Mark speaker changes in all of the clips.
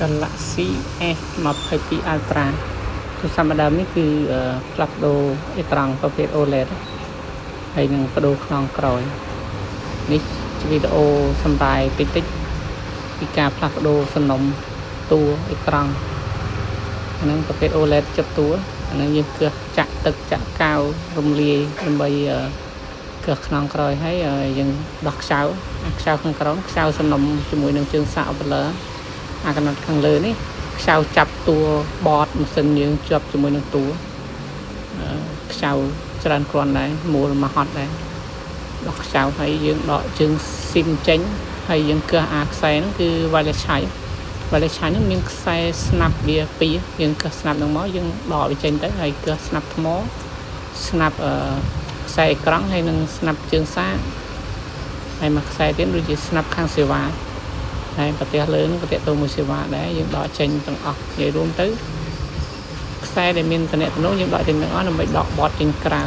Speaker 1: Galaxy S22 Ultra ទូរស័ព្ទម្ដងនេះគឺផ្លាស់ប្ដូរអេក្រង់ប្រភេទ OLED ហើយនឹងបដូរខ្នងក្រោយនេះជាវីដេអូសម្រាប់តិចពីការផ្លាស់ប្ដូរសំណុំតួអេក្រង់ហ្នឹងប្រភេទ OLED ចិត្តតួអាហ្នឹងយើងគឿសចាក់ទឹកចាក់កាវរំលាយដើម្បីគឿសខ្នងក្រោយហើយយើងដោះខ្ចៅខាងក្រោមខ្ចៅសំណុំជាមួយនឹងជើងសាក Opler អាកណត់ខាងលើនេះខ្ចៅចាប់តួបតម៉ាស៊ីនយើងជាប់ជាមួយនឹងតួខ្ចៅច្រើនគ្រាន់ដែរមូលមកហត់ដែរដោះខ្ចៅហើយយើងដកជើងស៊ីមចេញហើយយើងគឿសអាខ្សែហ្នឹងគឺ wireless charge ហ្នឹងមានខ្សែស្នាប់វា2យើងគឿសស្នាប់ហ្នឹងមកយើងដកវាចេញទៅហើយគឿសស្នាប់ថ្មស្នាប់ខ្សែអេក្រង់ហើយនឹងស្នាប់ជើងសាកហើយមួយខ្សែទៀតដូចជាស្នាប់ខាងសេវាហើយប្រទេសលើនឹងប្រទេសទៅមួយសេវាដែរយើងដកចេញទាំងអស់និយាយរួមទៅខ្សែដែលមានតំណែងយើងដកចេញទាំងអស់ដើម្បីដកបតចេញក្រៅ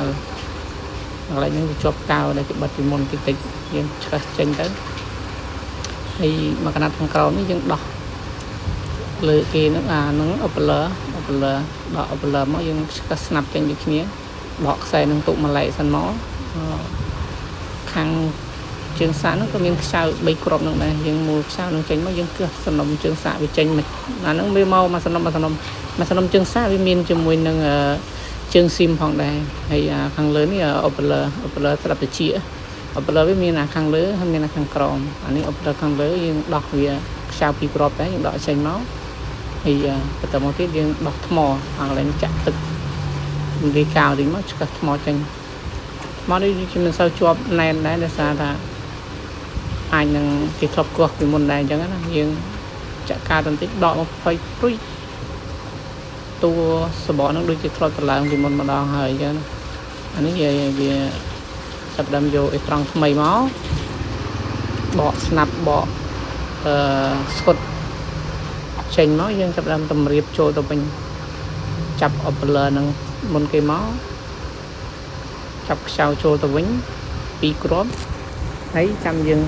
Speaker 1: កន្លែងនេះវាជាប់កៅដែលគេបិទពីមុនតិចយើងឆ្កឹះចេញទៅហើយមកកណាត់ខាងក្រោមនេះយើងដោះលើគេនឹងហ្នឹង Opler ដក Opler មកយើងឆ្កឹះស្នាប់ចេញដូចគ្នាដកខ្សែនឹងទុកម្លែកសិនមកខាងជើងសាកហ្នឹងក៏មានខ្ចៅ3គ្រាប់ហ្នឹងដែរយើងមូលខ្ចៅនឹងចេញមកយើងគឿសសំណុំជើងសាកវាចេញមកអាហ្នឹងវាមកមកសំណុំជើងសាកវាមានជាមួយនឹងជើងស៊ីមផងដែរហើយខាងលើនេះOpler ស្រាប់តែជាOpler វាមានខាងលើហើយមានខាងក្រោមអានេះOplerខាងលើយើងដោះវាខ្ចៅ2គ្រាប់ដែរយើងដកចេញមកហើយបន្តមកទៀតយើងដោះថ្មខាងលើចាក់ទឹកវាកៅតិចមកឆ្កឹះថ្មចេញថ្មនេះជាមិនសូវជាប់ណែនដែរដោយសារថាអាចនឹងគេធ្លាប់គោះពីមុនដែរអញ្ចឹងណាយើងចាក់កាបន្តិចដកមកភ័យព្រុយតួសបកហ្នឹងដូចជាធ្លាប់ប្រឡើងពីមុនម្ដងហើយអញ្ចឹងអានេះវាចាប់ដើមយកអេក្រង់ថ្មីមកបកស្នាប់បកស្គុតចេញមកយើងចាប់ដើមតម្រៀបចូលទៅវិញចាប់ Opler ហ្នឹងមុនគេមកចាប់ខ្ចៅចូលទៅវិញ2គ្រាប់ហើយចាំយើង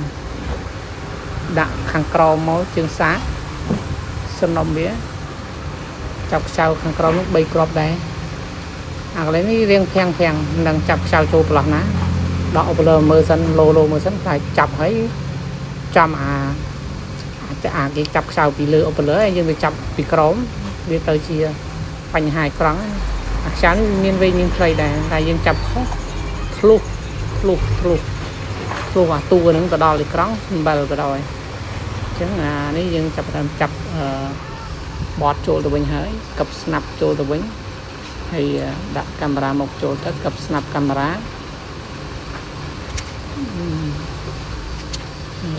Speaker 1: ដាក់ខាងក្រោមមកជើងសាកសំណុំវាចាប់ខ្ចៅខាងក្រោមនោះ3គ្រាប់ដែរអាកន្លែងនេះរៀងភាំងមិនដឹងចាប់ខ្ចៅចូលប្រឡោះណាដក Opler មើលសិនឡូមើលសិនតែចាប់ហើយចាំគេចាប់ខ្ចៅពីលើ Opler ហើយយើងទៅចាប់ពីក្រោមវាទៅជាបញ្ហាអេក្រង់អាខ្ចៅនេះមានវែងមានខ្លីដែរតែយើងចាប់ខុសធ្លុះអាតួហ្នឹងទៅដល់អេក្រង់អំបិលក៏ដោយអញ្ចឹងនេះយើងចាប់បតចូលទៅវិញហើយកឹបស្នាប់ចូលទៅវិញហើយដាក់កាមេរ៉ាមកចូលទៅកឹបស្នាប់កាមេរ៉ា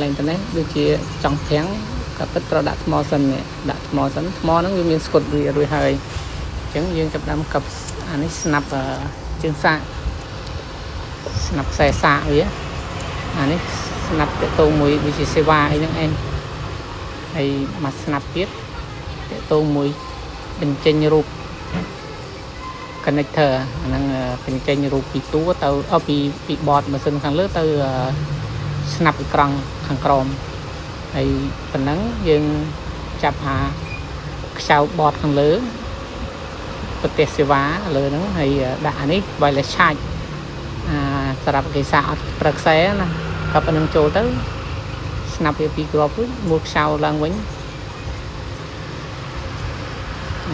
Speaker 1: ឡើងទៅនេះដូចជាចង់ប្រាំងក៏ពិតត្រូវដាក់ថ្មសិននេះដាក់ថ្មសិនថ្មហ្នឹងវាមានស្គុតវារួចហើយអញ្ចឹងយើងចាប់ដើមកឹបអានេះស្នាប់ជើងសាកស្នាប់ខ្សែសាកវាអានេះស្នាប់តេតងមួយដូចជាសេវាអីហ្នឹងឯងហើយមកស្នាប់ទៀតតេតងមួយបញ្ចេញរូប connector អាហ្នឹងបញ្ចេញរូបពីតួទៅពីបតម៉ាស៊ីនខាងលើទៅស្នាប់អេក្រង់ខាងក្រោមហើយប៉ុណ្ណឹងយើងចាប់ខ្ចៅបតខាងលើប្រទេសសេវាលើហ្នឹងហើយដាក់អានេះ wireless charge សម្រាប់គេសាកអត់ប្រើខ្សែណាក៏ប៉ុណ្្នឹងចូលទៅស្នាប់វា2គ្រាប់វិញមួយខ្ចៅឡើងវិញ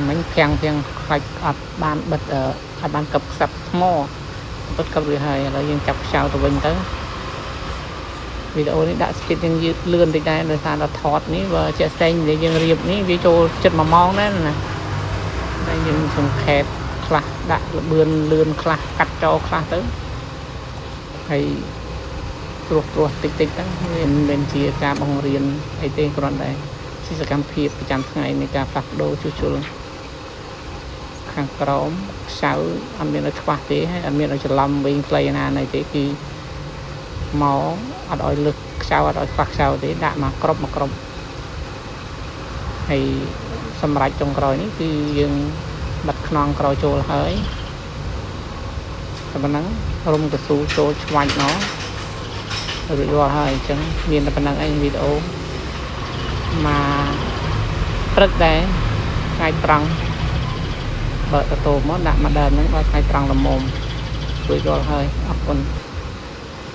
Speaker 1: មិញភាំងខ្លាច់អត់បានបិទអត់បានកឹបខ្សាប់ថ្មបិទកឹបវាហើយឥឡូវយើងចាប់ខ្ចៅទៅវិញទៅវីដេអូនេះដាក់ speed យើងលឿនតិចដែរដោយសារដល់ថតនេះបើជាក់ស្ដែងដែលយើងរៀបនេះវាចូលចិត្ត1ម៉ោងដែរណាហើយយើងសង្ខេបខ្លះដាក់លបឿនលឿនខ្លះកាត់ចោលខ្លះទៅហើយត្រួសតិចទៅវាមិនមែនជាការបង្រៀនអីទេគ្រាន់តែជាសកម្មភាពប្រចាំថ្ងៃនៃការផ្លាស់ប្ដូរជួសជុលខាងក្រោមខ្ចៅអត់មានឲ្យខ្វះទេហើយអត់មានឲ្យច្រឡំវិញខ្លីណាណីទេគឺមកអត់ឲ្យលើកខ្ចៅអត់ឲ្យខ្វះខ្ចៅទេដាក់មកគ្រប់ហើយសម្រាប់ចុងក្រោយនេះគឺយើងបិទខ្នងក្រោយចូលហើយតែប៉ុណ្ណឹងរុំកស៊ូចូលឆ្វាច់មករួចរាល់ហើយអញ្ចឹងមានតែប៉ុណ្្នឹងឯងវីដេអូមក ព្រឹកដែរថ្ងៃត្រង់បើកតូមកដាក់មកដើមហ្នឹងដល់ថ្ងៃត្រង់ល្មមជួយយល់ហើយអរគុណ